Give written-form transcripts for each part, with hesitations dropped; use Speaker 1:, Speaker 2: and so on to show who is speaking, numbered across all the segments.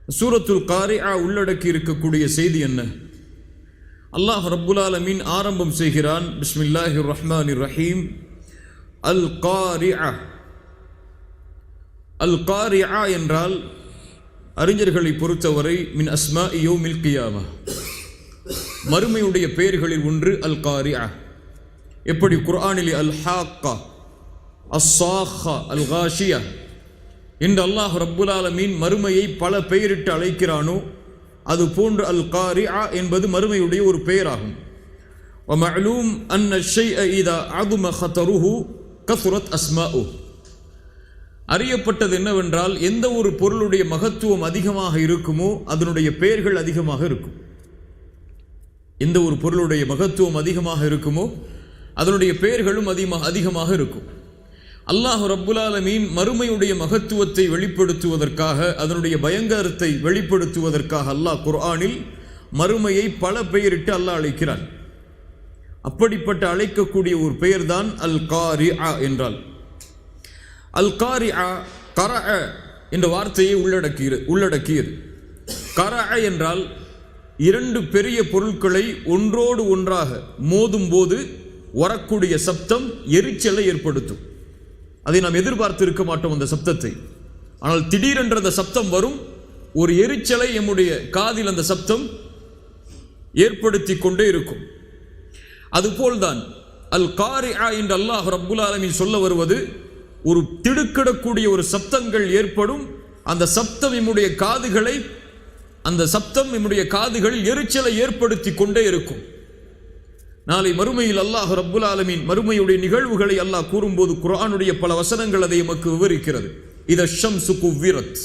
Speaker 1: சூரத்துல் காரிஆ உள்ளடக்கி இருக்கக்கூடிய செய்தி என்ன? அல்லாஹ் ரப்புல் ஆலமீன் ஆரம்பம் செய்கிறான், பிஸ்மில்லாஹிர் ரஹ்மானிர் ரஹீம். அல் காரிஆ. அல் காரிஆ என்றால் அறிஞர்களை பொறுத்தவரை மின் அஸ்மாஇ யௌமில் கியாமா, மறுமையுடைய பெயர்களில் ஒன்று அல் காரிஆ. எப்படி குர்ஆனில் அல் ஹாக்கா, அஸ்ஸாஹா, அல் காஷியா என்று அல்லாஹ் ரப்புல் ஆலமீன் மறுமையை பல பெயரிட்டு அழைக்கிறானோ அது போன்று அல் காரிஆ என்பது மறுமையுடைய ஒரு பெயராகும். வமஅலூம் அன்ன ஷைஅ இதா அதும ஹதருஹு கஸரத் அஸ்மாஉஹு. அறியப்பட்டது என்னவென்றால், எந்த ஒரு பொருளுடைய மகத்துவம் அதிகமாக இருக்குமோ அதனுடைய பெயர்கள் அதிகமாக இருக்கும். எந்த ஒரு பொருளுடைய மகத்துவம் அதிகமாக இருக்குமோ அதனுடைய பெயர்களும் அதிகமாக இருக்கும். அல்லாஹ் ரப்புல் ஆலமீன் மறுமையுடைய மகத்துவத்தை வெளிப்படுத்துவதற்காக, அதனுடைய பயங்கரத்தை வெளிப்படுத்துவதற்காக அல்லாஹ் குர்ஆனில் மறுமையை பல பெயரிட்டு அல்லாஹ் அழைக்கிறான். அப்படிப்பட்ட அழைக்கக்கூடிய ஒரு பெயர் தான் அல் காரிஆ என்றால். அல் காரிஆ கரஅ என்ற வார்த்தையை உள்ளடக்கியது. கரஅ என்றால் இரண்டு பெரிய பொருட்களை ஒன்றோடு ஒன்றாக மோதும் போது வரக்கூடிய சப்தம் எரிச்சலை ஏற்படுத்தும். அதை நாம் எதிர்பார்த்து இருக்க மாட்டோம் அந்த சப்தத்தை. ஆனால் திடீரென்ற அந்த சப்தம் வரும், ஒரு எரிச்சலை நம்முடைய காதில் அந்த சப்தம் ஏற்படுத்தி கொண்டே இருக்கும். அதுபோல்தான் அல் காரிஆ என்று அல்லாஹ் ரப்புல் ஆலமீன் சொல்ல வருவது, ஒரு திடுக்கிடக்கூடிய ஒரு சப்தங்கள் ஏற்படும். அந்த சப்தம் நம்முடைய காதுகளில் எரிச்சலை ஏற்படுத்தி கொண்டே இருக்கும். நாளை மறுமையில் அல்லாஹ் ரப்புல் ஆலமீன் மறுமையுடைய நிகழ்வுகளை அல்லாஹ் கூறும்போது குர்ஆனுடைய பல வசனங்கள் அதை நமக்கு விவரிக்கிறது. இத ஷம்சு குவ்விரத்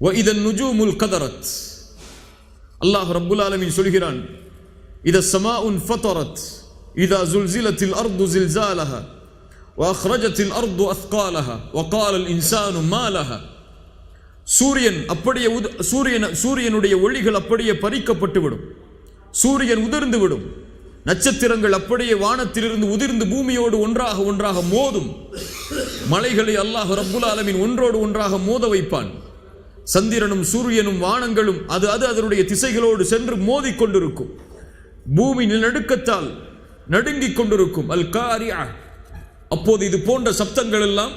Speaker 1: வ இத நுஜூமுல் கதரத். அல்லாஹ் ரப்புல் ஆலமீன் சொல்கிறான், இத ஸமாஉன் ஃபதரத் இதா ஸுல்ஸிலத்தில் அர்து ஸில்ஸாலஹா வ அக்ரஜத்தில் அர்து அஸ்காலஹா வ காலல் இன்சானு மா லஹா. சூரியனுடைய ஒளிகள் அப்படியே பறிக்கப்பட்டுவிடும், சூரியன் உதிர்ந்து விடும், நட்சத்திரங்கள் அப்படியே வானத்திலிருந்து உதிர்ந்து பூமியோடு ஒன்றாக மோதும். மலைகளை அல்லாஹ் ரப்புல் ஆலமீன் ஒன்றோடு ஒன்றாக மோத வைப்பான். சந்திரனும் சூரியனும் வானங்களும் அது அதனுடைய திசைகளோடு சென்று மோதி கொண்டிருக்கும். பூமி நடுக்கத்தால் நடுங்கிக் கொண்டிருக்கும். அல் காரிஆ. அப்போது இது போன்ற சப்தங்கள் எல்லாம்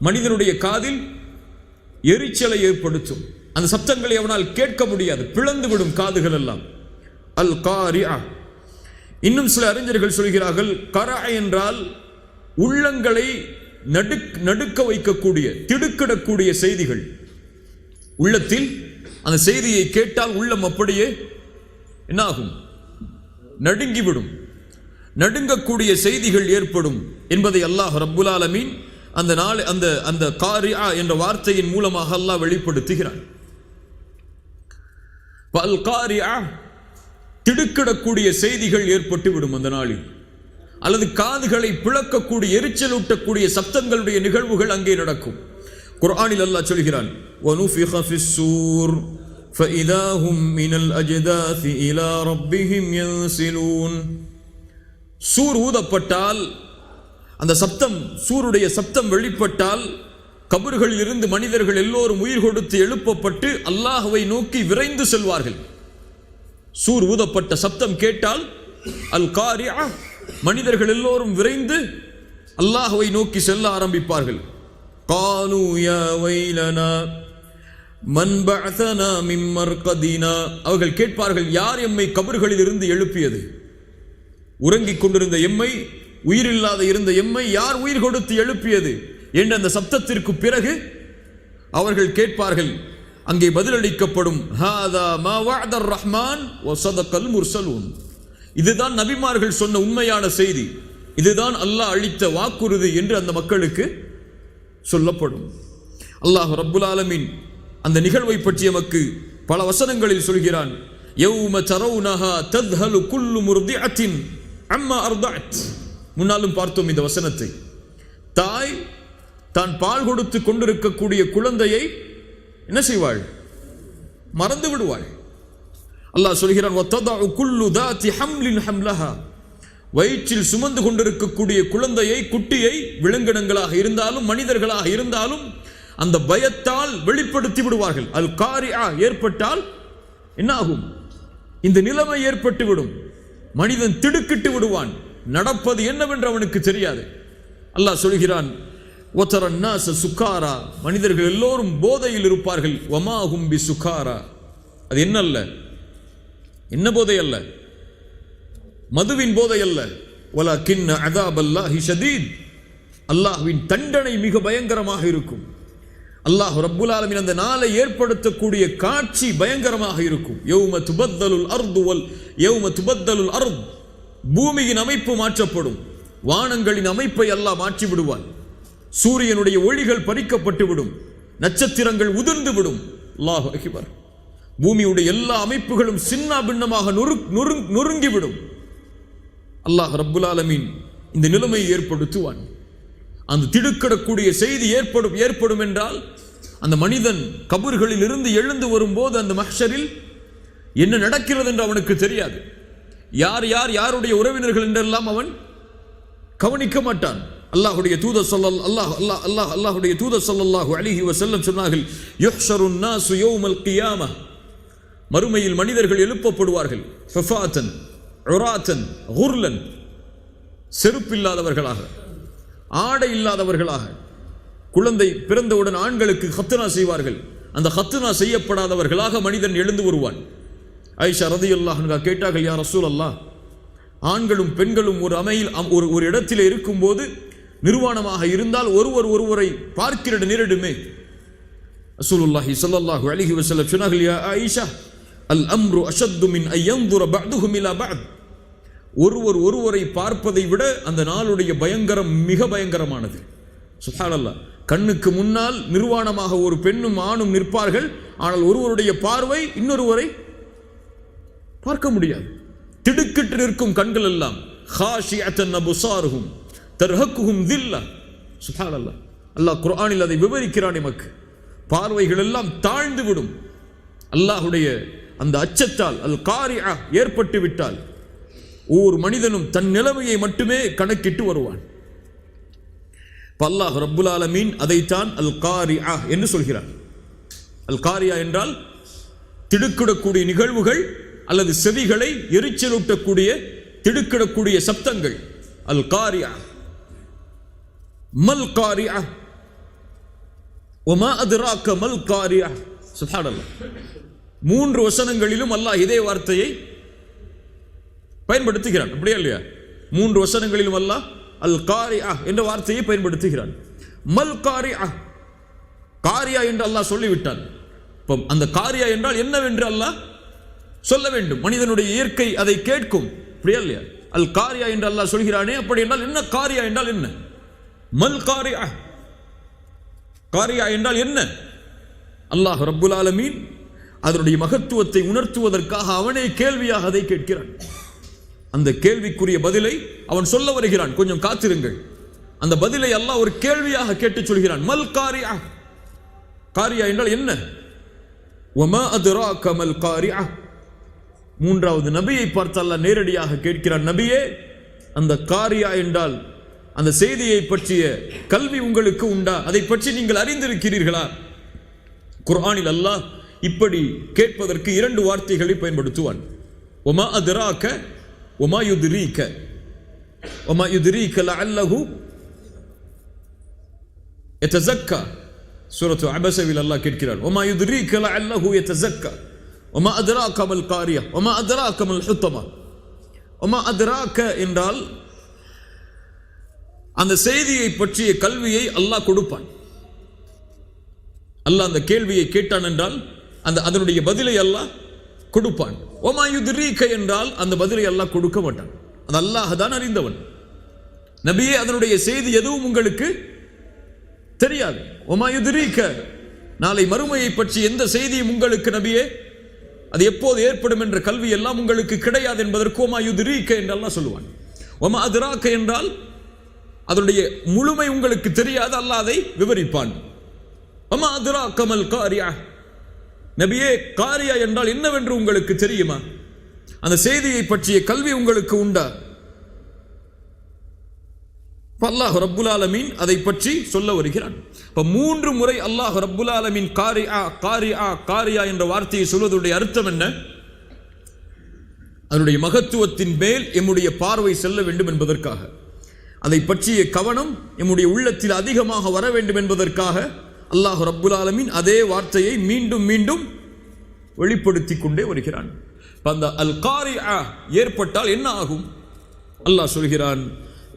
Speaker 1: மனிதனுடைய காதில் எரிச்சலை ஏற்படுத்தும். அந்த சப்தங்களை அவனால் கேட்க முடியாது, பிளந்து விடும் காதுகள் எல்லாம். அல் காரிஆ. இன்னும் சில அறிஞர்கள் சொல்கிறார்கள், கரஅ என்றால் உள்ளங்களை நடுக்க வைக்கக்கூடிய, திடுக்கிடக்கூடிய செய்திகள். உள்ளத்தில் அந்த செய்தியை கேட்டால் உள்ளம் அப்படியே என்னாகும்? நடுங்கிவிடும். நடுங்கக்கூடிய செய்திகள் ஏற்படும் என்பதை அல்லாஹ் ரப்புல் ஆலமீன் அந்த காரிஆ என்ற வார்த்தையின் மூலமாக அல்லாஹ் வெளிப்படுத்துகிறான். அல் காரிஆ, திடுக்கிடக்கூடிய செய்திகள் ஏற்பட்டு விடும் அந்த நாளில். அல்லது காதுகளை பிளக்கக்கூடிய, எரிச்சலூட்டக்கூடிய சப்தங்களுடைய நிகழ்வுகள் அங்கே நடக்கும். குர்ஆனில் அல்லாஹ் சொல்கிறான், வனுஃபிக ஃபிஸ்ஸூர் ஃபஇதா ஹும் மினல் அஜ்தாஸி இலா ரப்பிஹிம் யன்சிலூன். சூர் ஊதப்பட்டால், அந்த சப்தம், சூருடைய சப்தம் வெளிப்பட்டால், கபர்களில் இருந்து மனிதர்கள் எல்லோரும் உயிர் கொடுத்து எழுப்பப்பட்டு அல்லாஹ்வை நோக்கி விரைந்து செல்வார்கள். சூர் ஊதப்பட்ட சப்தம் கேட்டால் அல் காரிஆ, மனிதர்கள் எல்லோரும் விரைந்து அல்லாஹ்வை நோக்கி செல்ல ஆரம்பிப்பார்கள். காலூ யா வைலனா மன் பஅஸனா மின் மர்கதினா. அவர்கள் கேட்பார்கள், யார் எம்மை கபர்களில் இருந்து எழுப்பியது? உறங்கிக் கொண்டிருந்த எம்மை, உயிரில்லாத இருந்த எம்மை யார் உயிர் கொடுத்து எழுப்பியது என்ற அந்த சப்தத்திற்கு பிறகு அவர்கள் கேட்பார்கள். அங்கே பதிலளிக்கப்படும், ஹாதா மா வஅதர் ரஹ்மான் வ ஸதகல் முர்ஸலூன். இதுதான் நபிமார்கள் சொன்ன உண்மையான செய்தி, இதுதான் அல்லாஹ் அளித்த வாக்குறுதி என்று அந்த மக்களுக்கு சொல்லப்படும். அல்லாஹ் ரப்புல் ஆலமீன் அந்த நிகழ்வை பற்றி நமக்கு பல வசனங்களில் சொல்கிறான். யௌம தரவுனஹா தத்ஹலு குல்லு முர்திஅத்தின் அம்மா அர்தஅத். முன்னாலும் பார்த்தோம் இந்த வசனத்தை. தாய் தான் பால் கொடுத்து கொண்டிருக்கக்கூடிய குழந்தையை என்ன செய்வாள்? மறந்து விடுவாள். அல்லாஹ் சொல்கிறான், வததஉ குல்லு தாத்தி ஹம்லின் ஹம்லஹா. வயிற்றில் சுமந்து கொண்டிருக்கக்கூடிய குழந்தையை, குட்டியை, விலங்கினங்களாக இருந்தாலும் மனிதர்களாக இருந்தாலும் அந்த பயத்தால் வெளிப்படுத்தி விடுவார்கள். அல் காரியா ஏற்பட்டால் என்ன ஆகும்? இந்த நிலைமை ஏற்பட்டு விடும். மனிதன் திடுக்கிட்டு விடுவான். நடப்பது என்னவென்று அவனுக்கு தெரியாது. அல்லாஹ் சொல்கிறான், சுகாரா, மனிதர்கள் எல்லோரும் போதையில் இருப்பார்கள். வமாஹும் பி சுகாரா, அது என்ன அல்ல, என்ன போதை அல்ல, மதுவின் போதை அல்ல. வலக்கின் அஸாபல்லாஹி ஷதீத், அல்லாஹ்வின் தண்டனை மிக பயங்கரமாக இருக்கும். அல்லாஹ் ரப்புல் ஆலமீன் அந்த நாளை ஏற்படுத்தக்கூடிய காட்சி பயங்கரமாக இருக்கும். யௌம துபத்தலுல் அர்து வல் யௌம துபத்தலுல் அர்த், பூமியின் அமைப்பு மாற்றப்படும். வானங்களின் அமைப்பை அல்லாஹ் மாற்றி விடுவான். சூரியனுடைய ஒளிகள் பறிக்கப்பட்டு விடும். நட்சத்திரங்கள் உதிர்ந்து விடும். அல்லாஹு அக்பர். பூமியுடைய எல்லா அமைப்புகளும் சின்ன பின்னமாக நொறுங்கிவிடும். அல்லாஹ் ரப்புல் ஆலமீன் இந்த நிலைமையை ஏற்படுத்துவான். அந்த திடுக்கிடக்கூடிய செய்தி ஏற்படும் என்றால் அந்த மனிதன் கபர்களில் இருந்து எழுந்து வரும்போது அந்த மஹ்ஷரில் என்ன நடக்கிறது என்று அவனுக்கு தெரியாது. யார் யார் யாருடைய உறவினர்கள் என்றெல்லாம் அவன் கவனிக்க மாட்டான். அல்லாஹ்வுடைய தூதர் ஸல்லல்லாஹு அலைஹி வஸல்லம் சொன்னார்கள், யுஹ்ஷருன் நாசு யௌமல் கியாமஹ், மறுமையில் மனிதர்கள் எழுப்பப்படுவார்கள். ஃபஃபாத்தன் உராத்தன் குர்லன், செருப்பில்லாதவர்களாக, ஆடை இல்லாதவர்களாக. குழந்தை பிறந்தவுடன் ஆண்களுக்கு ஹத்னா செய்வார்கள். அந்த ஹத்னா செய்யப்படாதவர்களாக மனிதன் எழுந்து வருவான். ஆயிஷா ரலியல்லாஹு அன்ஹா கேட்டார்கள், யா ரசூலல்லாஹ், ஆண்களும் பெண்களும் ஒரு இடத்திலே இருக்கும்போது நிர்வாணமாக இருந்தால் ஒருவரை பார்க்கிற நேரிடுமே. ரசூலுல்லாஹி ஸல்லல்லாஹு அலைஹி வஸல்லம் சொன்னார்கள், யா ஆயிஷா, அல் அம்ரு அஷத்து மின் அன் யன்துர பஅதுஹும் இலா பஅத், ஒருவரை பார்ப்பதை விட அந்த நாளுடைய பயங்கரம் மிக பயங்கரமானது. சுப்ஹானல்லாஹ். கண்ணுக்கு முன்னால் நிர்வாணமாக ஒரு பெண்ணும் ஆணும் நிற்பார்கள். ஆனால் ஒருவருடைய பார்வை இன்னொருவரை பார்க்க முடியாது. திடுக்கிட்டு நிற்கும் கண்கள் எல்லாம் ஹாஷியத்தன் அபுசாருஹும் தர்ஹக்குஹும் தில்லா. சுப்ஹானல்லாஹ். அல்லாஹ் குர்ஆனில் அதை விவரிக்கிறான் நமக்கு. பார்வைகள் எல்லாம் தாழ்ந்து விடும். அல்லாஹ்வுடைய அந்த அச்சத்தால் அல் காரியா ஏற்பட்டு விட்டால் ஒவ்வொரு மனிதனும் தன் நிலைமையை மட்டுமே கணக்கிட்டு வருவான். அல்லாஹ் ரப்புல் ஆலமீன் அதைத்தான் அல் காரியா என்று சொல்கிறான். அல் காரியா என்றால் திடுக்கிடக்கூடிய நிகழ்வுகள் அல்லது செவிகளை எரிச்சலூட்டக்கூடிய திடுக்கிடக்கூடிய சப்தங்கள். அல் காரியா. மல் காரியா வமா அத்ராக மல் காரியா. சுப்ஹானல்லாஹ். 3 வசனங்களிலும் அல்லாஹ் இதே வார்த்தையை பயன்படுத்துகிறான். அப்படியா இல்லையா? 3 வசனங்களிலும் அல்லாஹ் அல் காரியா என்ற வார்த்தையை பயன்படுத்துகிறான். மல் காரியா, காரியா என்று அல்லாஹ் சொல்லிவிட்டான். அந்த காரியா என்றால் என்னவென்று அல்லாஹ் சொல்ல வேண்டும். மனிதனுடைய இயற்கை அதை கேட்கும். அப்படியா இல்லையா? அல் காரியா என்று அல்லாஹ் சொல்கிறானே, அப்படி என்றால் என்ன? காரியா என்றால் என்ன? மல் காரியா, காரியா என்றால் என்ன? அல்லாஹ் ரப்புல் ஆலமீன் அதனுடைய மகத்துவத்தை உணர்த்துவதற்காக அவனே கேள்வியாக அதை கேட்கிறான். அந்த கேள்விக்குரிய பதிலை அவன் சொல்ல வருகிறான். கொஞ்சம் காத்திருங்கள். அந்த பதிலை அல்லாஹ் ஒரு கேள்வியாக கேட்டு சொல்கிறான். மல் காரியா, காரியா என்றால் என்ன? வமா அத்ராக மல் காரியா. 3வது நபியை பார்த்து அல்லாஹ் நேரடியாக கேட்கிறான், நபியே, அந்த காரியா என்றால் அந்த செய்தியை பற்றிய கல்வி உங்களுக்கு உண்டா? அதை பற்றி நீங்கள் அறிந்திருக்கிறீர்களா? குர்ஆனில் அல்லாஹ் இப்படி கேட்பதற்கு 2 வார்த்தைகளை பயன்படுத்துவான். வமா அத்ராக வமா யுத்ரீக. வமா யுத்ரீக லஅல்லஹு யதஸக்கா. சூரத்து அபஸவில் அல்லாஹ் கேட்கிறான், வமா யுத்ரீக லஅல்லஹு யதஸக்கா வமா அத்ராக மல் காரியா வமா அத்ராக மல் ஹுத்தமா. வமா அத்ராக என்றால் அந்த செய்தியை பற்றிய கல்வியை அல்லாஹ் கொடுப்பான். அல்லாஹ் அந்த கேள்வியை கேட்டான் என்றால் அதனுடைய பதிலை அல்லாஹ் கொடுப்பான். வமா யுத்ரீக என்றால் அந்த பதிலை அல்லாஹ் கொடுக்க மாட்டான். அது அல்லாஹ் தான் அறிந்தவன். நபியே, அதனுடைய செய்தி எதுவும் உங்களுக்கு தெரியாது. வமா யுத்ரீக, நாளை மறுமையை பற்றி எந்த செய்தியும் உங்களுக்கு நபியே, அது எப்போது ஏற்படும் என்ற கல்வி எல்லாம் உங்களுக்கு கிடையாது என்பதற்கு வமா யுத்ரீக என்று அல்லாஹ் சொல்லுவான். வமா அத்ராக என்றால் அதனுடைய முழுமை உங்களுக்கு தெரியாது, அல்லாஹ் அதை விவரிப்பான். வமா அத்ராக மல் காரியா. நபியே, காரியா என்றால் என்னவென்று உங்களுக்கு தெரியுமா? அந்த செய்தியை பற்றிய கல்வி உங்களுக்கு உண்டா? அல்லாஹ் ரப்புல் ஆலமீன் அதை பற்றி சொல்ல வருகிறான். இப்ப 3 முறை அல்லாஹ் ரப்புல் ஆலமீன் காரிஆ காரிஆ காரியா என்ற வார்த்தையை சொல்வதுடைய அர்த்தம் என்ன? அதனுடைய மகத்துவத்தின் மேல் எம்முடைய பார்வை செல்ல வேண்டும் என்பதற்காக, அதை பற்றிய கவனம் எம்முடைய உள்ளத்தில் அதிகமாக வர வேண்டும் என்பதற்காக அல்லாஹ் ரப்புல் ஆலமீன் அதே வார்த்தையை மீண்டும் மீண்டும் வெளிப்படுத்தி கொண்டே வருகிறான். அந்த அல் காரிஆ ஏற்பட்டால் என்ன ஆகும்? அல்லாஹ் சொல்கிறான்,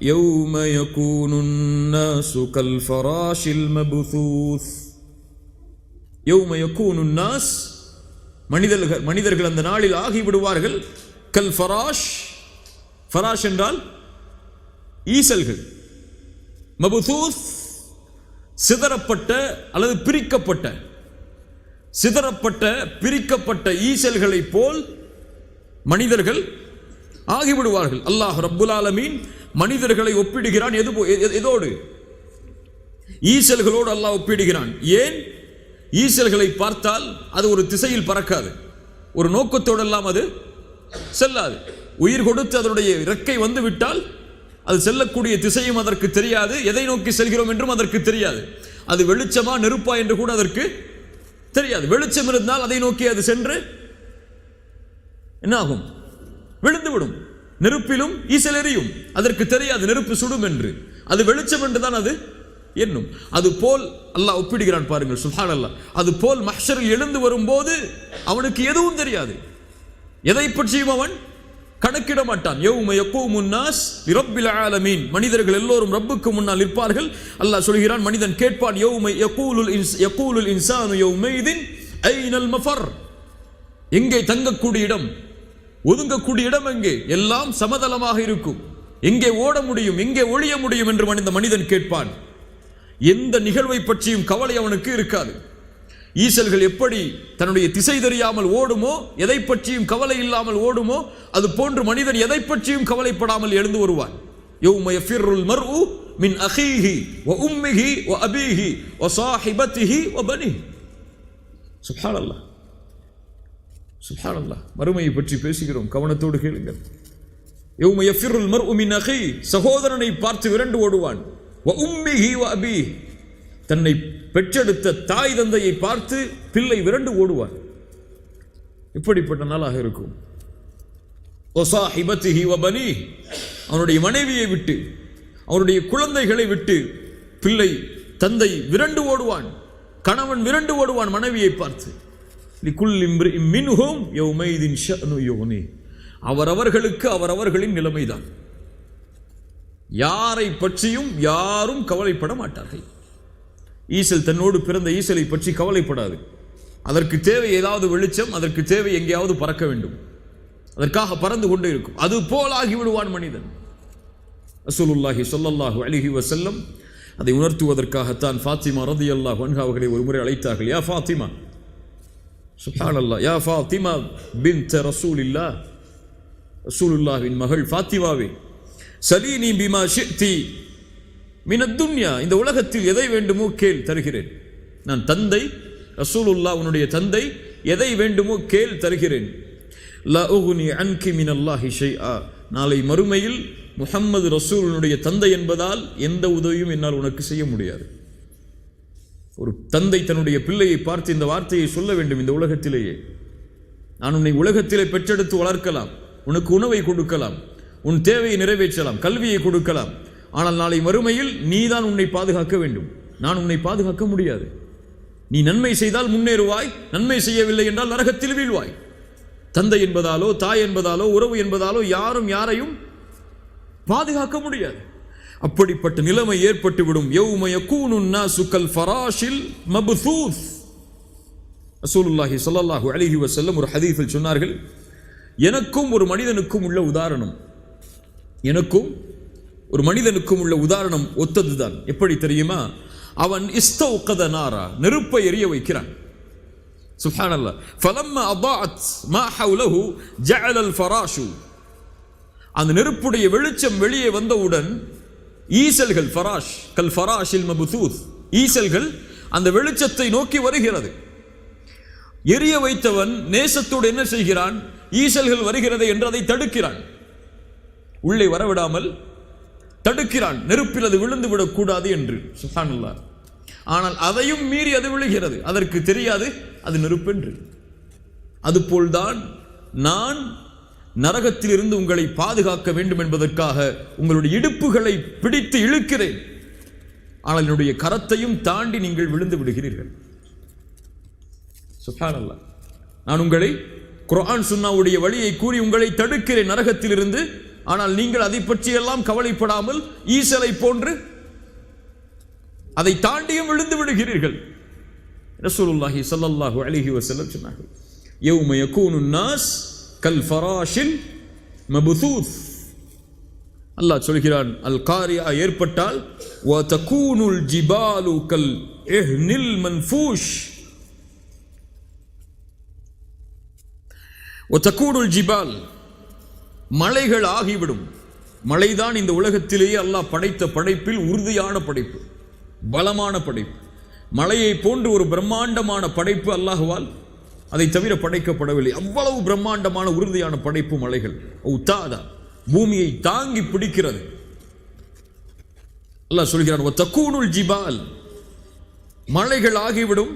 Speaker 1: யௌம யகூனுன் நாசு கல் ஃபராஷில் மப்தூஸ். யௌம யகூனுன் நாஸ், மனிதர்கள் அந்த நாளில் ஆகிவிடுவார்கள். கல் ஃபராஷ், ஃபராஷ் என்றால் ஈசல்கள், மப்தூஸ் சிதறப்பட்ட அல்லது பிரிக்கப்பட்ட, சிதறப்பட்ட பிரிக்கப்பட்ட ஈசல்களை போல் மனிதர்கள் ஆகிவிடுவார்கள். அல்லாஹ் ரப்புல் ஆலமீன் மனிதர்களை ஒப்பிடுகிறான். எதோடு? ஈசல்களோடு அல்லாஹ் ஒப்பிடுகிறான். ஏன்? ஈசல்களை பார்த்தால் அது ஒரு திசையில் பறக்காது, ஒரு நோக்கத்தோடெல்லாம் அது செல்லாது. உயிர் கொடுத்து அதனுடைய இறக்கை வந்து விட்டால் அது செல்லக்கூடிய திசையும் அதற்கு தெரியாது, எதை நோக்கி செல்கிறோம் என்றும் அதற்கு தெரியாது. அது வெளிச்சமா நெருப்பா என்று கூட அதற்கு தெரியாது. வெளிச்சம் இருந்தால் அதை நோக்கி அது சென்று என்ன ஆகும்? விழுந்துவிடும். நெருப்பிலும் ஈசல் எரியும், அதற்கு தெரியாது நெருப்பு சுடும் என்று. அது வெளிச்சம் என்றுதான் அது எண்ணும். அது போல் அல்லாஹ் ஒப்பிடுகிறான் பாருங்கள். சுப்ஹானல்லாஹ். அது போல் மஹ்ஷரில் எழுந்து வரும்போது அவனுக்கு எதுவும் தெரியாது, எதை பற்றியும் அவன் கணக்கிட மாட்டான். யௌம யகூமுன் நாஸ் லிரப்பில் ஆலமீன், மனிதர்கள் எல்லோரும் ரப்புக்கு முன்னால் நிற்பார்கள். அல்லாஹ் சொல்கிறான், மனிதன் கேட்பான், யௌம யகூலுல் இன்சானு யௌமைதின் ஐனல் மஃபர், எங்கே தங்கக்கூடிய இடம், ஒதுங்கக்கூடிய இடம் எங்கே? எல்லாம் சமதளமாக இருக்கும், எங்கே ஓட முடியும், எங்கே ஒளிய முடியும் என்று மனிதன் கேட்பான். எந்த நிகழ்வை பற்றியும் கவலை அவனுக்கு இருக்காது. ஈசல்கள் எப்படி தன்னுடைய திசை தெரியாமல் ஓடுமோ, எதை பற்றியும் கவலை இல்லாமல் ஓடுமோ, அது போன்று மனிதன் எதை பற்றியும் கவலைப்படாமல் எழுந்து வருவான். யௌம யஃபிர்ருல் மர்உ மின் அஹீஹி வ உம்மிஹி வ அபீஹி வ ஸாஹிபத்திஹி வ பனிஹி. சுப்ஹானல்லாஹ், சுப்ஹானல்லாஹ். மறுமையை பற்றி பேசுகிறோம், கவனத்தோடு கேளுங்கள். யௌம யஃபிர்ருல் மர்உ மின் அஹீ, சகோதரனை பார்த்து விரண்டு ஓடுவான். வ உம்மிஹி வ அபீஹி, தன்னை பெற்றெடுத்த தாய் தந்தையை பார்த்து பிள்ளை விரண்டு ஓடுவான். இப்படிப்பட்ட நாளாக இருக்கும். அவனுடைய மனைவியை விட்டு, அவனுடைய குழந்தைகளை விட்டு பிள்ளை தந்தை விரண்டு ஓடுவான், கணவன் விரண்டு ஓடுவான் மனைவியை பார்த்து. அவரவர்களுக்கு அவரவர்களின் நிலைமைதான். யாரை பற்றியும் யாரும் கவலைப்பட மாட்டார்கள். ஈசல் தன்னோடு பிறந்த ஈசலை பற்றி கவலைப்படாது. அதற்கு தேவை ஏதாவது வெளிச்சம், அதற்கு தேவை எங்கேயாவது பறக்க வேண்டும், அதற்காக பறந்து கொண்டே இருக்கும். அது போல் ஆகிவிடுவான் மனிதன். ரசூலுல்லாஹி ஸல்லல்லாஹு அலைஹி வஸல்லம் அதை உணர்த்துவதற்காகத்தான் ஃபாத்திமா ரலியல்லாஹு அன்ஹா அவர்களை ஒருமுறை அழைத்தார்கள். யா ஃபாத்திமா, சுப்ஹானல்லாஹ், யா ஃபாத்திமா பின்த் ரசூலில்லாஹ், ரசூலுல்லாஹ்வின் மகள் ஃபாத்திமாவே, சலீனி பிமா ஷிஅ்தி மினத் துன்யா, இந்த உலகத்தில் எதை வேண்டுமோ கேள், தருகிறேன். நான் தந்தை, ரசூலுல்லாஹ் உன்னுடைய தந்தை, எதை வேண்டுமோ கேள், தருகிறேன். லா உக்னி அன்கி மினல்லாஹி ஷைஆ, நாளை மறுமையில் முஹம்மது ரசூலுடைய தந்தை என்பதால் எந்த உதவியும் என்னால் உனக்கு செய்ய முடியாது. ஒரு தந்தை தன்னுடைய பிள்ளையை பார்த்து இந்த வார்த்தையை சொல்ல வேண்டும். இந்த உலகத்திலேயே நான் உன்னை உலகத்திலே பெற்றெடுத்து வளர்க்கலாம், உனக்கு உணவை கொடுக்கலாம், உன் தேவையை நிறைவேற்றலாம், கல்வியை கொடுக்கலாம். ஆனால் நாளை மறுமையில் நீதான் உன்னை பாதுகாக்க வேண்டும், நான் உன்னை பாதுகாக்க முடியாது. நீ நன்மை செய்தால் முன்னேறுவாய், நன்மை செய்யவில்லை என்றால் நரகத்தில் வீழ்வாய். தந்தை என்பதாலோ தாய் என்பதாலோ உறவு என்பதாலோ யாரும் யாரையும் பாதுகாக்க முடியாது. அப்படிப்பட்ட நிலைமை ஏற்பட்டுவிடும். யௌம யகூனுன் நாசு கல் ஃபராஷில் மப்தூஸ். ரசூலுல்லாஹி ஸல்லல்லாஹு அலைஹி வஸல்லம் ஒரு ஹதீஸில் சொன்னார்கள், எனக்கும் ஒரு மனிதனுக்கும் உள்ள உதாரணம், எனக்கும் ஒரு மனிதனுக்கும் உள்ள உதாரணம் ஒத்ததுதான். எப்படி தெரியுமா? அவன் இஸ்தௌகத நாரா, நெருப்பை எரிய வைக்கிறான். சுப்ஹானல்லாஹ். ஃபலம்மா அதாஅத் மா ஹவுலஹு ஜஅல அல் ஃபராஷு, அந்த நெருப்புடைய வெளிச்சம் வெளியே வந்தவுடன் ஈசல்கள், ஃபராஷ் கல் ஃபராஷில் மப்தூஸ், ஈசல்கள் அந்த வெளிச்சத்தை நோக்கி வருகிறது. எரிய வைத்தவன் நேசத்தோடு என்ன செய்கிறான்? ஈசல்கள் வருகிறது என்று அதை தடுக்கிறான், உள்ளே வரவிடாமல் தடுக்கிறான், நெருப்பில் அது விழுந்து விடக்கூடாது என்று. சுப்ஹானல்லாஹ். ஆனால் அதையும் மீறி அது விழுகிறது, அதற்கு தெரியாது அது நெருப்பென்று. அதுபோல்தான் நான் நரகத்தில் இருந்து உங்களை பாதுகாக்க வேண்டும் என்பதற்காக உங்களுடைய இடுப்புகளை பிடித்து இழுக்கிறேன், ஆனால் என்னுடைய கரத்தையும் தாண்டி நீங்கள் விழுந்து விடுகிறீர்கள். சுப்ஹானல்லாஹ். நான் உங்களை குர்ஆன் சுன்னாவுடைய வழியை கூறி உங்களை தடுக்கிறேன் நரகத்தில் இருந்து, ஆனால் நீங்கள் அதை பற்றியெல்லாம் கவலைப்படாமல் ஈசலை போன்று அதை தாண்டியும் விழுந்து விடுகிறீர்கள். ரசூலுல்லாஹி ஸல்லல்லாஹு அலைஹி வஸல்லம் சொன்னார்கள், யௌம யகூனுன் நாஸ் கல் ஃபராஷில் மபுதூஸ். அல்லாஹ் சொல்கிறான், அல் காரியா ஏற்பட்டால் வ தகூனுல் ஜிபாலு கல் இஹ்னில் மன்ஃபூஷ். வ தகூனுல் ஜிபால், மலைகள் ஆகிவிடும். மலைதான் இந்த உலகத்திலேயே அல்லாஹ் படைத்த படைப்பில் உறுதியான படைப்பு, பலமான படைப்பு. மலையை போன்று ஒரு பிரம்மாண்டமான படைப்பு அல்லாஹ்வால் அதை தவிர படைக்கப்படவில்லை. அவ்வளவு பிரம்மாண்டமான உறுதியான படைப்பு மலைகள். உத்தாதா, பூமியை தாங்கி பிடிக்கிறது. அல்லாஹ் சொல்கிறான், தக்கூனுல் ஜிபால், மலைகள் ஆகிவிடும்.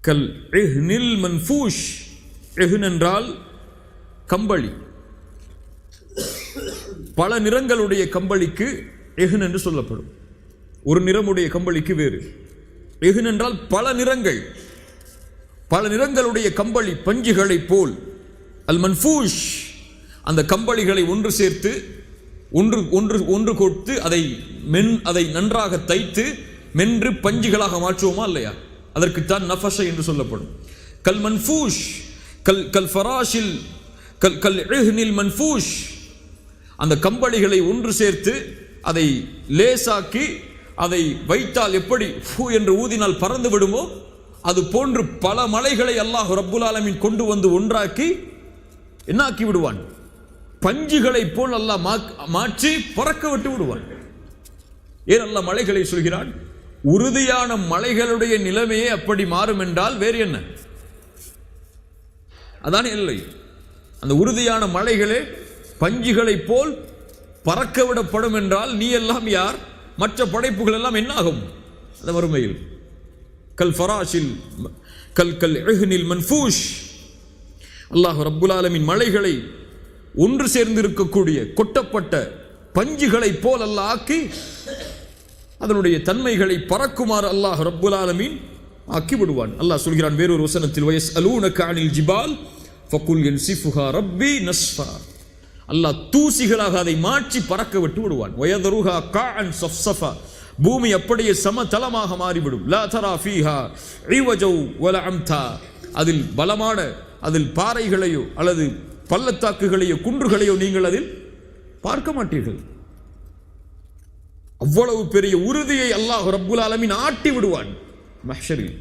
Speaker 1: கல் இஹ்னில் மன்ஃபூஷ். இஹ்ன் என்றால் கம்பளி. பல நிறங்களுடைய கம்பளிக்கு இஹ்ன் என்று சொல்லப்படும். ஒரு நிறமுடைய கம்பளிக்கு வேறு. இஹ்ன் என்றால் பல நிறங்கள், பல நிறங்களுடைய கம்பளி பஞ்சுகளை போல். அல் மன்ஃபூஷ், அந்த கம்பளிகளை ஒன்று சேர்த்து ஒன்று கொடுத்து அதை நன்றாக தைத்து மென்று பஞ்சுகளாக மாற்றுவோமா இல்லையா, அதற்குத்தான் நஃபஷ என்று சொல்லப்படும். கல் மன்ஃபூஷ், கல் ஃபராஷில் கல் இஹ்னில் மன்ஃபூஷ். அந்த கம்பளிகளை ஒன்று சேர்த்து அதை லேசாக்கி அதை வைத்தால் எப்படி ஃபூ என்று ஊதினால் பறந்து விடுமோ, அது போன்று பல மலைகளை அல்லாஹ் ரப்புல் ஆலமீன் கொண்டு வந்து ஒன்றாக்கி என்னாக்கி விடுவான், பஞ்சுகளை போல் அல்லாஹ் மாற்றி பறக்க விட்டு விடுவான். ஏன் அல்லாஹ் மலைகளை சொல்கிறான்? உறுதியான மலைகளுடைய நிலைமையே அப்படி மாறும் என்றால் வேறு என்ன? அதானே இல்லை. அந்த உறுதியான மலைகளே பஞ்சுகளை போல் பறக்க விடப்படும் என்றால் நீ எல்லாம் யார்? மற்ற படைப்புகள் எல்லாம் என்ன ஆகும் அந்த வறுமையில்? கல் ஃபராஷில் கல் இஹ்னில் மன்ஃபூஷ். அல்லாஹ் ரப்புல் ஆலமீன் மலைகளை ஒன்று சேர்ந்து இருக்கக்கூடிய கொட்டப்பட்ட பஞ்சுகளை போல் அல்லாஹ் ஆக்கி அதனுடைய தன்மைகளை பறக்குமாறு அல்லாஹ் ரப்புல் ஆலமீன் ஆக்கி விடுவான். அல்லாஹ் சொல்கிறான் வேறொரு வசனத்தில், வயஸ்அலூனக அனில் ஜிபால் ஃபகுல் யன்சிஃபுஹா ரப்பி நஸ்ஃபா. அல்லாஹ் தூசிகளாக அதை மாற்றி பறக்க விட்டு விடுவான். வயதருஹா காஅன் ஸஃப்ஸஃபா, பூமி அப்படியே சமதளமாக மாறிவிடும். லா தரா ஃபீஹா இவஜௌ வல அம்தா, அதில் பலமான அதில் பாறைகளையோ அல்லது பள்ளத்தாக்குகளையோ குன்றுகளையோ நீங்கள் அதில் பார்க்க மாட்டீர்கள். அவ்வளவு பெரிய உறுதியை அல்லாஹ் ரப்புல் ஆலமீன் ஆட்டி விடுவான். மஹ்ஷரில்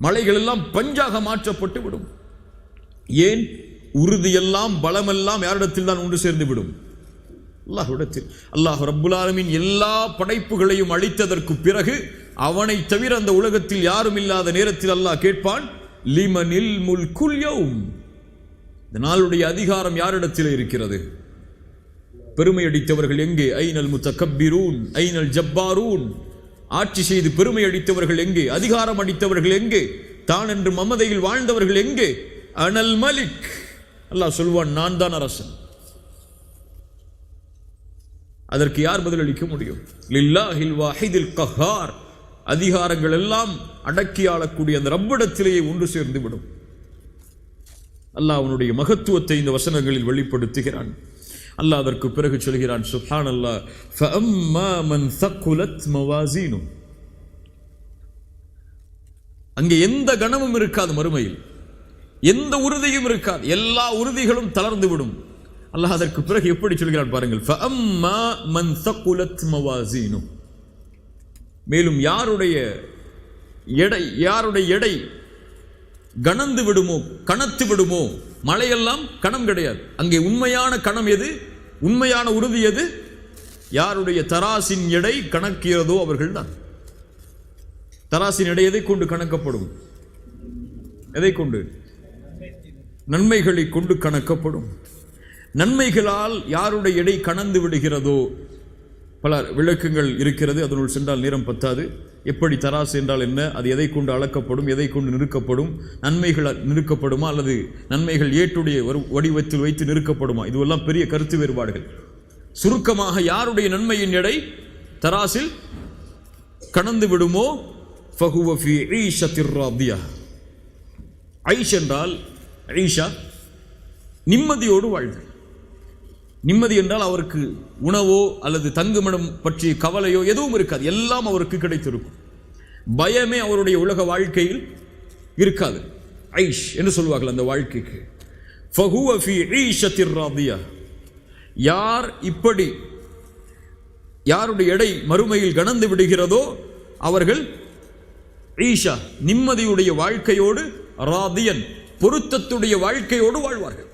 Speaker 1: மலைகள் எல்லாம் பஞ்சாக மாற்றப்பட்டு விடும். ஏன்? உறுதியெல்லாம் பலமெல்லாம் யாரிடத்தில் தான் ஒன்று சேர்ந்து விடும்? அல்லாஹ்விடத்தில். அல்லாஹ் ரப்புல் ஆலமீன் எல்லா படைப்புகளையும் அழித்ததற்கு பிறகு அவனை தவிர அந்த உலகத்தில் யாரும் இல்லாத நேரத்தில் அல்லாஹ் கேட்பான், லிமனில் முல்குல் யௌம், இந்த நாளுடைய அதிகாரம் யாரிடத்தில் இருக்கிறது? பெருமை அடித்தவர்கள் எங்கே? ஐனல் முத்தகப்பிரூன் ஐனல் ஜப்பாரூன், ஆட்சி செய்து பெருமை அடித்தவர்கள் எங்கே? அதிகாரம் அடித்தவர்கள் எங்கே? தான் என்று மமதையில் வாழ்ந்தவர்கள் எங்கே? அனல் மலிக். அல்லாஹ் சொல்வான், நான் தான் அரசன். அதற்கு யார் பதிலளிக்க முடியும்? லில்லாஹில் வாஹிதில் கஹார், அதிகாரங்கள் எல்லாம் அடக்கி ஆளக்கூடிய அந்த ரப்பிடத்திலேயே ஒன்று சேர்ந்து விடும். அல்லாஹ் அவனுடைய மகத்துவத்தை இந்த வசனங்களில் வெளிப்படுத்துகிறான். அல்லாஹ் அதற்கு பிறகு சொல்கிறான், சுப்ஹானல்லாஹ், ஃபஅம்மா மன் தக்குலத் மவாசீனு, அங்கே எந்த கணமும் இருக்காது, மறுமையில் எந்த உறுதியும் இருக்காது, எல்லா உறுதிகளும் தளர்ந்து விடும். அல்லாஹ் அதற்கு பிறகு எப்படி சொல்கிறான் பாருங்கள், ஃபஅம்மா மன் தக்குலத் மவாசீனு, மேலும் யாருடைய எடை கணந்து விடுமோ, கணத்து விடுமோ, மழையெல்லாம் கணம் கிடையாது. அங்கே உண்மையான கணம் எது? உண்மையான உறுதி எது? யாருடைய தராசின் எடை கணக்கிறதோ அவர்கள் தான். தராசின் எடை எதை கொண்டு கணக்கப்படும்? எதை கொண்டு? நன்மைகளை கொண்டு கணக்கப்படும். நன்மைகளால் யாருடைய எடை கனந்து விடுகிறதோ, பல விளக்கங்கள் இருக்கிறது, அதனுள் சென்றால் நேரம் பத்தாது. எப்படி தராசு என்றால் என்ன, அது எதை கொண்டு அளக்கப்படும், எதை கொண்டு நிறுக்கப்படும், நன்மைகள் நிறுக்கப்படுமா அல்லது நன்மைகள் ஏட்டுடைய வடிவத்தில் வைத்து நிறுக்கப்படுமா, இதுவெல்லாம் பெரிய கருத்து வேறுபாடுகள். சுருக்கமாக யாருடைய நன்மையின் எடை தராசில் கனந்து விடுமோ ஃபஹுவ ஃபீ ஈஷத்திர் ராதியா. ஐஷ் என்றால் ஈஷா நிம்மதியோடு வாழ்தல். நிம்மதி என்றால் அவருக்கு உணவோ அல்லது தங்குமிடம் பற்றிய கவலையோ எதுவும் இருக்காது, எல்லாம் அவருக்கு கிடைத்திருக்கும். பயமே அவருடைய உலக வாழ்க்கையில் இருக்காது. ஐஷ் என்று சொல்வார்கள் அந்த வாழ்க்கைக்கு. ஃபஹுவ ஃபீ ஈஷத்திர் ராதியா. யார் இப்படி யாருடைய எடை மறுமையில் கனந்து விடுகிறதோ அவர்கள் ஈஷா நிம்மதியுடைய வாழ்க்கையோடு, ராதியன் பொருத்தத்துடைய வாழ்க்கையோடு வாழ்வார்கள்.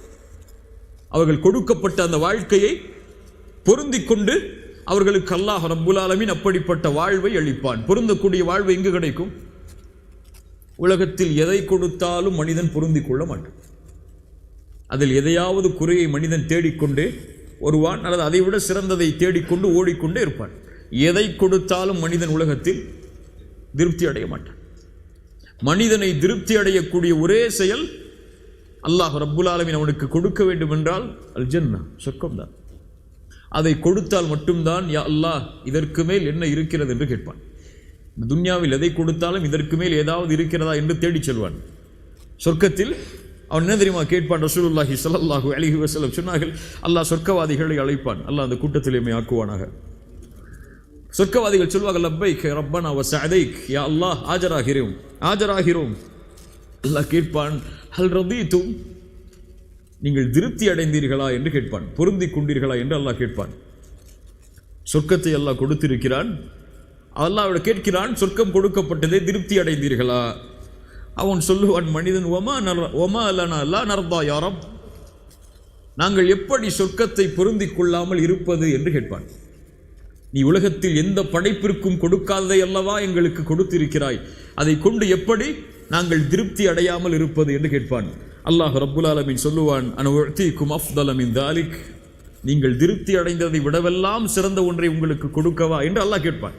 Speaker 1: அவர்கள் கொடுக்கப்பட்ட அந்த வாழ்க்கையை பொருந்திக் கொண்டு அவர்களுக்கு அல்லாஹ் ரப்புல் ஆலமீன் அப்படிப்பட்ட வாழ்வை அளிப்பான். பொருந்தக்கூடிய வாழ்வு எங்கு கிடைக்கும்? உலகத்தில் எதை கொடுத்தாலும் மனிதன் பொருந்திக் கொள்ள மாட்டான். அதில் எதையாவது குறையை மனிதன் தேடிக்கொண்டே வருவான், அல்லது அதை விட சிறந்ததை தேடிக்கொண்டு ஓடிக்கொண்டே இருப்பான். எதை கொடுத்தாலும் மனிதன் உலகத்தில் திருப்தி அடைய மாட்டான். மனிதனை திருப்தி அடையக்கூடிய ஒரே செயல் அல்லாஹ் ரப்புல் ஆலமீன் அவனுக்கு கொடுக்க வேண்டும் என்றால் அல் ஜன்னா, சொர்க்கம்தான். அதை கொடுத்தால் மட்டும்தான் யா அல்லாஹ் இதற்கு மேல் என்ன இருக்கிறது என்று கேட்பான். இந்த துன்யாவில் எதை கொடுத்தாலும் இதற்கு மேல் ஏதாவது இருக்கிறதா என்று தேடிச் செல்வான். சொர்க்கத்தில் அவன் என்ன தெரியுமா கேட்பான்? ரசூலுல்லாஹி ஸல்லல்லாஹு அலைஹி வஸல்லம் சொன்னார்கள், அல்லாஹ் சொர்க்கவாதிகளை அழைப்பான். அல்லாஹ் அந்த கூட்டத்தில் எம்மை ஆக்குவானாக. சொர்க்கவாதிகள் சொல்வார்கள், லப்பைக் ரப்பனா வ சஅதைக், யா அல்லாஹ் ஆஜராகிறோம். அல்லாஹ் கேட்பான், ஹல் ரதீதும், நீங்கள் திருப்தி அடைந்தீர்களா என்று கேட்பான். பொருந்தி கொண்டீர்களா என்று அல்லாஹ் கேட்பான். சொர்க்கத்தை அல்லாஹ் கொடுத்திருக்கிறான். அல்லாஹ் கேட்கிறான், சொர்க்கம் கொடுக்கப்பட்டதே திருப்தி அடைந்தீர்களா? அவன் சொல்லுவான், மனிதன் ஒமா லனா லா நர்தா யா ரப், நாங்கள் எப்படி சொர்க்கத்தை பொருந்திக் கொள்ளாமல் இருப்பது என்று கேட்பான். நீ உலகத்தில் எந்த படைப்பிற்கும் கொடுக்காததை அல்லவா எங்களுக்கு கொடுத்திருக்கிறாய், அதை கொண்டு எப்படி நாங்கள் திருப்தி அடையாமல் இருப்பது என்று கேட்பான். அல்லாஹ் ரப்புல் ஆலமீன் சொல்லுவான், அன உஅதீகும் அஃதல மின் தாலிக், நீங்கள் திருப்தி அடைந்ததை விடவெல்லாம் சிறந்த ஒன்றை உங்களுக்கு கொடுக்கவா என்று அல்லாஹ் கேட்பான்.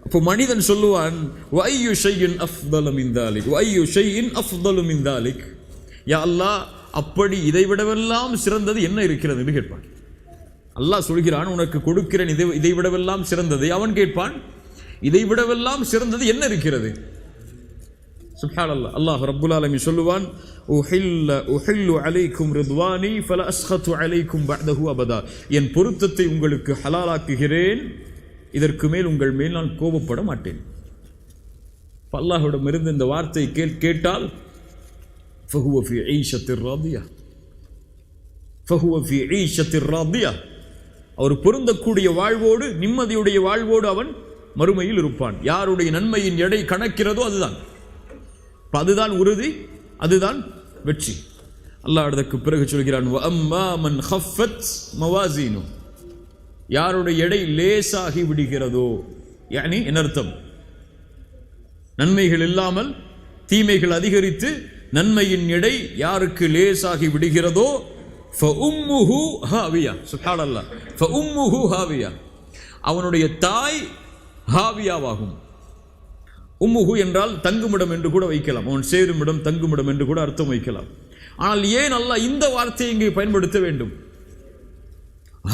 Speaker 1: அப்போ மனிதன் சொல்லுவான், வஅய்யு ஷைஇன் அஃதல மின் தாலிக், வஅய்யு ஷைஇன் அஃதலு மின் தாலிக், யா அல்லாஹ் அப்படி இதை விடவெல்லாம் சிறந்தது என்ன இருக்கிறது என்று கேட்பான். அல்லாஹ் சொல்கிறான், உனக்கு கொடுக்கிறேன் இதை விடவெல்லாம் சிறந்தது. அவன் கேட்பான், இதை விடவெல்லாம் சிறந்தது என்ன இருக்கிறது? சுப்ஹானல்லாஹ். அல்லாஹ் ரப்புல் ஆலமீன் சொல்லுவான், உஹில்லு அலைக்கும் ரித்வானி ஃபல அஸ்கத்து அலைக்கும் பஅதஹு அபதா, என் பொருத்தத்தை உங்களுக்கு ஹலாலாக்குகிறேன், இதற்கு மேல் உங்கள் மேல் நான் கோபப்பட மாட்டேன். அல்லாஹ்விடமிருந்து இந்த வார்த்தை கேட்டால் ஃபஹுவ ஃபீ ஈஷத்திர் ராதியா, ஃபஹுவ ஃபீ ஈஷத்திர் ராதியா, அவர் பொருந்தக்கூடிய வாழ்வோடு, நிம்மதியுடைய வாழ்வோடு அவன் மறுமையில் இருப்பான். யாருடைய நன்மையின் எடை கணக்கிறதோ அதுதான் உறுதி, அதுதான் வெற்றி. அல்லாஹ் அதற்கு பிறகு சொல்கிறான், வஅம்மா மன் கஃபத் மவாசீனு, யாருடைய எடை லேசாகி விடுகிறதோ, யானி என்ன அர்த்தம்? நன்மைகள் இல்லாமல் தீமைகள் அதிகரித்து நன்மையின் எடை யாருக்கு லேசாகி விடுகிறதோ ஃபஉம்முஹு ஹாவியா. சுப்ஹானல்லாஹ். ஃபஉம்முஹு ஹாவியா, அவனுடைய தாய் ஹாவியாவாகும். உம்முஹு என்றால் தங்குமிடம் என்று கூட வைக்கலாம், அவன் சேருமிடம் தங்குமிடம் என்று கூட அர்த்தம் வைக்கலாம். ஆனால் ஏன் அல்லாஹ் இந்த வார்த்தையை இங்கே பயன்படுத்த வேண்டும்?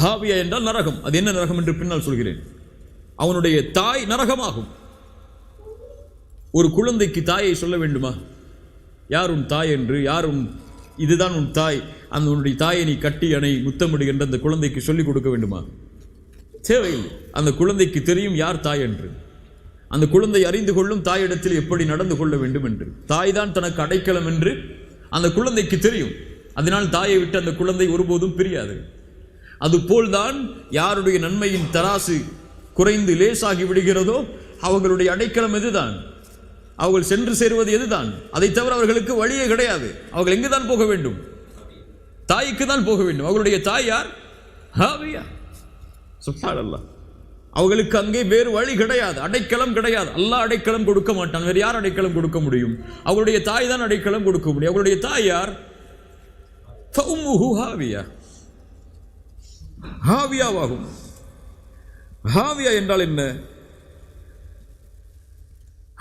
Speaker 1: ஹாவியா என்றால் நரகம். அது என்ன நரகம் என்று பின்னால் சொல்கிறேன். அவனுடைய தாய் நரகமாகும். ஒரு குழந்தைக்கு தாயை சொல்ல வேண்டுமா? யார் உன் தாய் என்று, இதுதான் உன் தாய், அந்த உன்னுடைய தாயை நீ கட்டி அணை முத்தமிடு என்று அந்த குழந்தைக்கு சொல்லிக் கொடுக்க வேண்டுமா? தேவையில்லை. அந்த குழந்தைக்கு தெரியும் யார் தாய் என்று. அந்த குழந்தை அறிந்து கொள்ளும் தாயிடத்தில் எப்படி நடந்து கொள்ள வேண்டும் என்று. தாய் தான் தனக்கு அடைக்கலம் என்று அந்த குழந்தைக்கு தெரியும். அதனால் தாயை விட்டு அந்த குழந்தை ஒருபோதும் பிரியாது. அதுபோல்தான் யாருடைய நன்மையின் தராசு குறைந்து லேசாகி விடுகிறதோ அவர்களுடைய அடைக்கலம் எதுதான்? அவர்கள் சென்று சேருவது எதுதான்? அதை தவிர அவர்களுக்கு வழியே கிடையாது. அவர்கள் எங்குதான் போக வேண்டும்? தாய்க்கு தான் போக வேண்டும். அவர்களுடைய தாய் யார்? ஹாவியா. சுப்ஹானல்லாஹ். அவர்களுக்கு அங்கே வேறு வழி கிடையாது, அடைக்கலம் கிடையாது. அல்லாஹ் அடைக்கலம் கொடுக்க மாட்டான். வேறு யார் அடைக்கலம் கொடுக்க முடியும்? அவருடைய தாய் தான் அடைக்கலம் கொடுக்க முடியும். அவருடைய தாய் யார்? ஃபஉம்முஹு ஹாவியா. ஹாவியாவாகும். ஹாவியா என்றால் என்ன?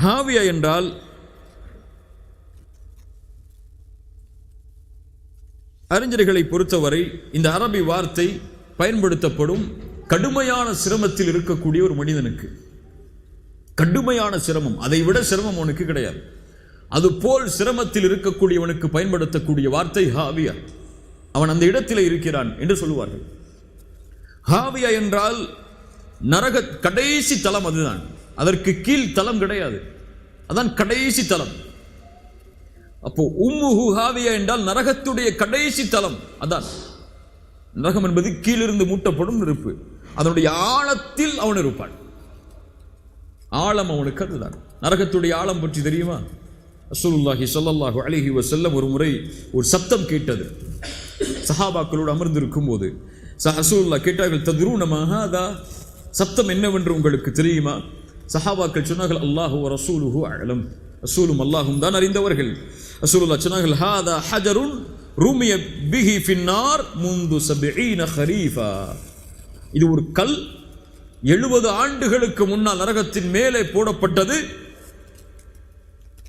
Speaker 1: ஹாவியா என்றால் அறிஞர்களை பொறுத்தவரை இந்த அரபி வார்த்தை பயன்படுத்தப்படும் கடுமையான சிரமத்தில் இருக்கக்கூடிய ஒரு மனிதனுக்கு. கடுமையான சிரமம், அதை விட சிரமம் அவனுக்கு கிடையாது. அதுபோல் சிரமத்தில் இருக்கக்கூடியவனுக்கு பயன்படுத்தக்கூடிய வார்த்தை ஹாவியா. அவன் அந்த இடத்தில் இருக்கிறான் என்று சொல்லுவார்கள். ஹாவியா என்றால் நரக கடைசி தலம், அதுதான். அதற்கு கீழ் தலம் கிடையாது, அதான் கடைசி தலம். அப்போ உம்முஹு ஹாவியா என்றால் நரகத்துடைய கடைசி தலம். அதான் நரகம் என்பது கீழிருந்து மூட்டப்படும் நெருப்பு. அதனுடைய ஆழத்தில் அவன் இருப்பான். ஆழம் அவனுக்கு அதுதான். நரகத்துடைய ஆழம் பற்றி தெரியுமா? ரசூலுல்லாஹி ஸல்லல்லாஹு அலைஹி வஸல்லம் ஒரு முறை ஒரு சப்தம் கேட்டது. சஹாபாக்களோடு அமர்ந்திருக்கும் போது ரசூலுல்லாஹ் கேட்டார்கள், தத்ரூன மா ஹாதா, சப்தம் என்னவென்று உங்களுக்கு தெரியுமா? சஹாபாக்கள் சொன்னார்கள், அல்லாஹு வ ரசூலுஹு அலம், ரசூலும் அல்லாஹும் தான் அறிந்தவர்கள். ரசூலுல்லாஹ் சொன்னார்கள், ஹாதா ஹஜருன் ரூமிய பிஹி ஃபின்னார் முந்து 70 ஹரீஃபா. இது ஒரு கல் 70 ஆண்டுகளுக்கு முன்னால் நரகத்தின் மேலே போடப்பட்டது.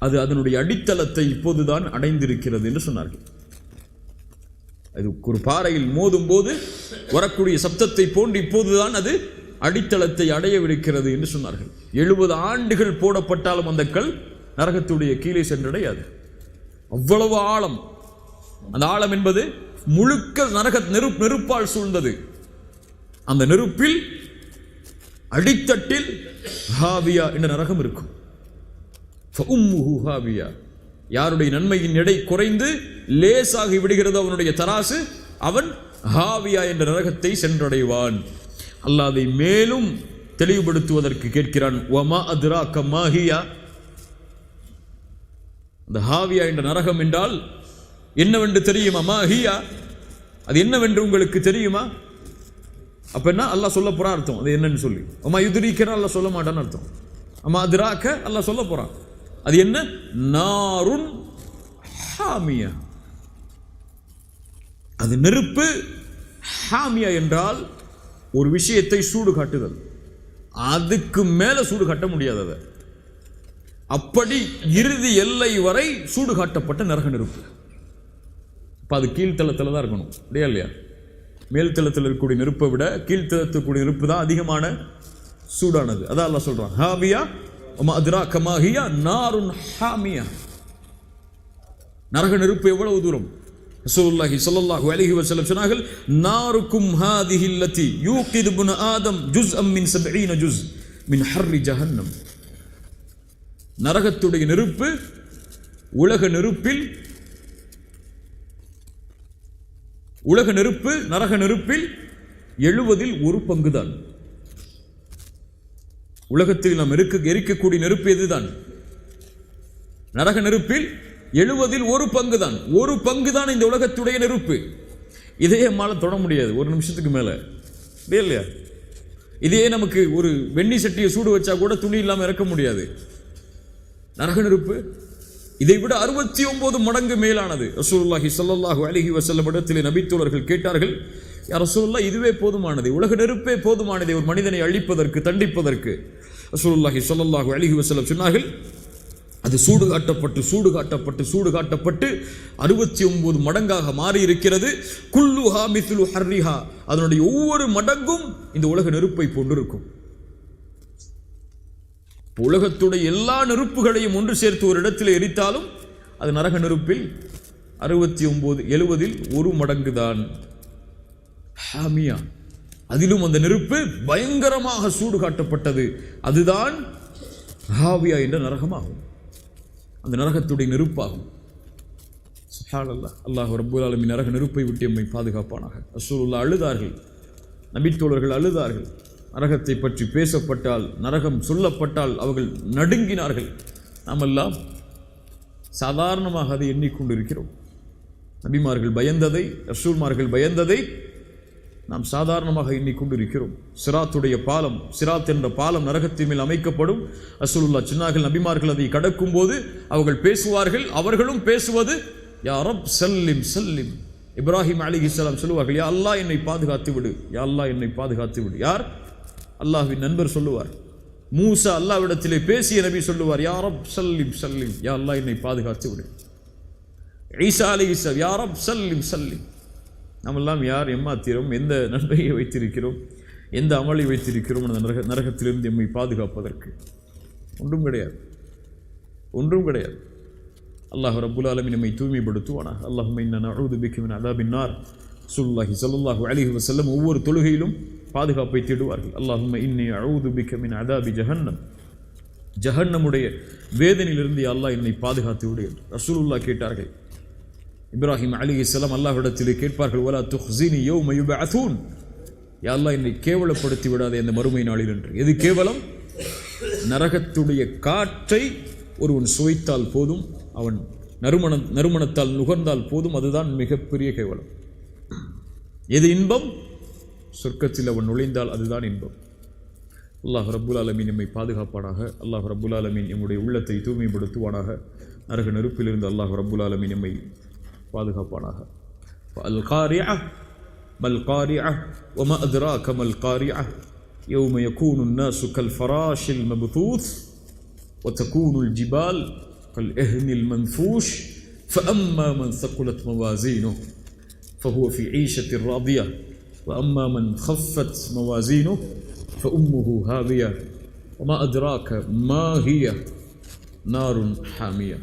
Speaker 1: அது அதனுடைய அடித்தளத்தை இப்போதுதான் அடைந்திருக்கிறது என்று சொன்னார்கள். அது ஒரு பாறையில் மோதும் போது வரக்கூடிய சப்தத்தை போன்று இப்போதுதான் அது அடித்தளத்தை அடையவிருக்கிறது என்று சொன்னார்கள். 70 ஆண்டுகள் போடப்பட்டாலும் அந்த கல் நரகத்துடைய கீழே சென்றடையாது. அவ்வளவு ஆழம். அந்த ஆழம் என்பது முழுக்க நரக நெருப்பால் சூழ்ந்தது. அந்த நெருப்பில் அடித்தட்டில் ஹாவியா என்ற நரகம் இருக்கும். ஹாவியா, யாருடைய நன்மையின் எடை குறைந்து லேசாகி விடுகிறது அவனுடைய தராசு, அவன் ஹாவியா என்ற நரகத்தை சென்றடைவான். அல்லாஹ் அதை மேலும் தெளிவுபடுத்துவதற்கு கேட்கிறான், வமா அத்ராக மா ஹியா. அந்த ஹாவியா என்ற நரகம் என்றால் என்னவென்று தெரியுமா? மா ஹியா, அது என்னவென்று உங்களுக்கு தெரியுமா? அப்ப என்ன அல்லாஹ் சொல்ல போறான் அர்த்தம். அது என்னன்னு சொல்லி அம்மா யுத்ரீக்கனா அல்லாஹ் சொல்ல மாட்டான்னு அர்த்தம். அம்மா அத்ராக அல்லாஹ் சொல்ல போறான். அது என்ன? நாருன் ஹாமியா, அது நெருப்பு. ஹாமியா என்றால் ஒரு விஷயத்தை சூடு காட்டுதல், அதுக்கு மேல சூடு காட்ட முடியாது. அதை அப்படி இறுதி எல்லை வரை சூடு காட்டப்பட்ட நரக நெருப்பு. அப்ப அது கீழ்த்தளத்தில் தான் இருக்கணும், இல்லையா? இல்லையா? மேல்தளத்தில் இருக்கக்கூடிய நெருப்பை விட கீழ்த்தளத்துக்கூடிய நெருப்பு தான் அதிகமான சூடானது. அதான் அல்லாஹ் சொல்றான், ஹாவியா வமா அத்ராக மா ஹியா நாருன் ஹாமியா. நரக நெருப்பு எவ்வளவு தூரம்? ரசூலுல்லாஹி ஸல்லல்லாஹு அலைஹி வஸல்லம் சொன்னார்கள், நாருக்கும் ஹாதிஹி அல்லதி யூகிது இப்னு ஆதம் ஜுஸ்அம் மின் 70 ஜுஸ் மின் ஹர்ரி ஜஹன்னம். நரகத்துடைய நெருப்பு உலக நெருப்பில் நரக நெருப்பில் 70 ஒரு பங்குதான். உலகத்தில் நாம் எரிக்கக்கூடிய நெருப்பு எதுதான்? நரக நெருப்பில் 70 ஒரு பங்குதான். ஒரு பங்குதான் இந்த உலகத்துடைய நெருப்பு. இதையே நம்மால தொட முடியாது ஒரு நிமிஷத்துக்கு மேல, இல்லையா? இதையே நமக்கு ஒரு வெண்ணி சட்டியை சூடு வச்சா கூட துணி இல்லாம இறக்க முடியாது. நரக நெருப்பு இதை விட 69 மடங்கு மேலானது. ரசூலுல்லாஹி ஸல்லல்லாஹு அலைஹி வஸல்லம் இடத்திலே நபித்தோழர்கள் கேட்டார்கள், யா ரசூலுல்லாஹ், இதுவே போதுமானது, உலக நெருப்பே போதுமானது ஒரு மனிதனை அழிப்பதற்கு, தண்டிப்பதற்கு. ரசூலுல்லாஹி ஸல்லல்லாஹு அலைஹி வஸல்லம் சொன்னார்கள், அது சூடு காட்டப்பட்டு 69 மடங்காக மாறி இருக்கிறது. குல்லுஹா மிஸ்லு ஹர்ரிஹா, அதனுடைய ஒவ்வொரு மடங்கும் இந்த உலக நெருப்பை போன்றிருக்கும். உலகத்துடைய எல்லா நெருப்புகளையும் ஒன்று சேர்த்து ஒரு இடத்தில் எரித்தாலும் அது நரக நெருப்பில் 69 70 ஒரு மடங்கு தான். ஹாமியா, அதிலும் அந்த நெருப்பு பயங்கரமாக சூடு காட்டப்பட்டது. அதுதான் ஹாவியா என்ற நரகமாகும், அந்த நரகத்துடைய நெருப்பாகும். சுப்ஹானல்லாஹ், அல்லாஹ் ரப்பல் ஆலமீன் நரக நெருப்பை விட்டு எம்மை பாதுகாப்பானாக. ரசூலுல்லாஹ் அழுதார்கள், நபித்தோழர்கள் அழுதார்கள். நரகத்தை பற்றி பேசப்பட்டால், நரகம் சொல்லப்பட்டால் அவர்கள் நடுங்கினார்கள். நாமெல்லாம் சாதாரணமாக அதை எண்ணிக்கொண்டிருக்கிறோம். நபிமார்கள் பயந்ததை, ரசூல்மார்கள் பயந்ததை நாம் சாதாரணமாக எண்ணிக்கொண்டிருக்கிறோம். சிராத்துடைய பாலம், சிராத் என்ற பாலம் நரகத்தின் மேல் அமைக்கப்படும். ரசூலுல்லாஹ் சொன்னார்கள், நபிமார்கள் அதை கடக்கும் போது அவர்கள் பேசுவார்கள், அவர்களும் பேசுவது, யா ரப் சல்லிம் சல்லிம், இப்ராஹிம் அலைஹிஸ்ஸலாம் சொல்லுவார்கள், யா அல்லாஹ் என்னை பாதுகாத்து விடு, யா அல்லாஹ் என்னை பாதுகாத்து விடு. யார்? அல்லாஹ்வின் நண்பர் சொல்லுவார். மூசா அல்லாஹ்விடத்திலே பேசிய நபி சொல்லுவார், யா ரப் சல்லிம் சல்லிம், யா அல்லாஹ் என்னை பாதுகாத்து விடு. ஈசா அலைஹிஸ்ஸலாம், யா ரப் சல்லிம் சல்லிம். நாமெல்லாம் யார் எம்மாத்திரம், எந்த நன்மையை வைத்திருக்கிறோம், எந்த அமலை வைத்திருக்கிறோம் அந்த நரகத்திலிருந்து எம்மை பாதுகாப்பதற்கு? ஒன்றும் கிடையாது, ஒன்றும் கிடையாது. அல்லாஹ் ரப்புல் ஆலமீன் நம்மை தூய்மைப்படுத்துவானாக. அல்லாஹும்ம இன்னா நஊது பிக மின் அஸாபின் நார். ரசூலுல்லாஹி ஸல்லல்லாஹு அலைஹி வஸல்லம் ஒவ்வொரு தொழுகையிலும் பாதுகாப்பை தேடுவார்கள். அல்லாஹும்ம இன்னி அஊது பிக மின் அஸாபி ஜஹன்னம், ஜஹன்னமுடைய வேதனையிலிருந்து அல்லாஹ் என்னை பாதுகாத்து விடு என்று ரசூலுல்லாஹ் கேட்டார்கள். இப்ராஹிம் அலைஹிஸ்ஸலாம் அல்லாஹ்விடத்திலே கேட்பார்கள், வலா துஹ்ஸினி யௌம யுபஅஸூன், யா அல்லாஹ் என்னை கேவலப்படுத்தி விடாதே அந்த மறுமை நாளில் என்று. எது கேவலம்? நரகத்துடைய காற்றை ஒருவன் சுவைத்தால் போதும், அவன் நறுமணத்தால் நுகர்ந்தால் போதும், அதுதான் மிகப்பெரிய கேவலம். எது இன்பம்? சொர்க்கத்தில் அவன் நுழைந்தால் அதுதான் இன்பம். அல்லாஹ் ரப்புல் ஆலமீன் நம்மை பாதுகாப்பானாக. அல்லாஹ் ரப்புல் ஆலமீன் நம்முடைய உள்ளத்தை தூய்மைப்படுத்துவானாக. நரக நெருப்பிலிருந்து அல்லாஹ் ரப்புல் ஆலமீன் நம்மை பாதுகாப்பானாக. அல் காரிஅ மல் காரிஅ வமா அத்ராக மல் காரிஅ யௌம யகூனு الناس كالفراش المبثوث وتكون الجبال كالعهن المنفوش فأما من ثقلت موازينه فهو في عيشة راضية وأما من خفت موازينه فأمه هاوية وما أدراك ما هي نار حامية.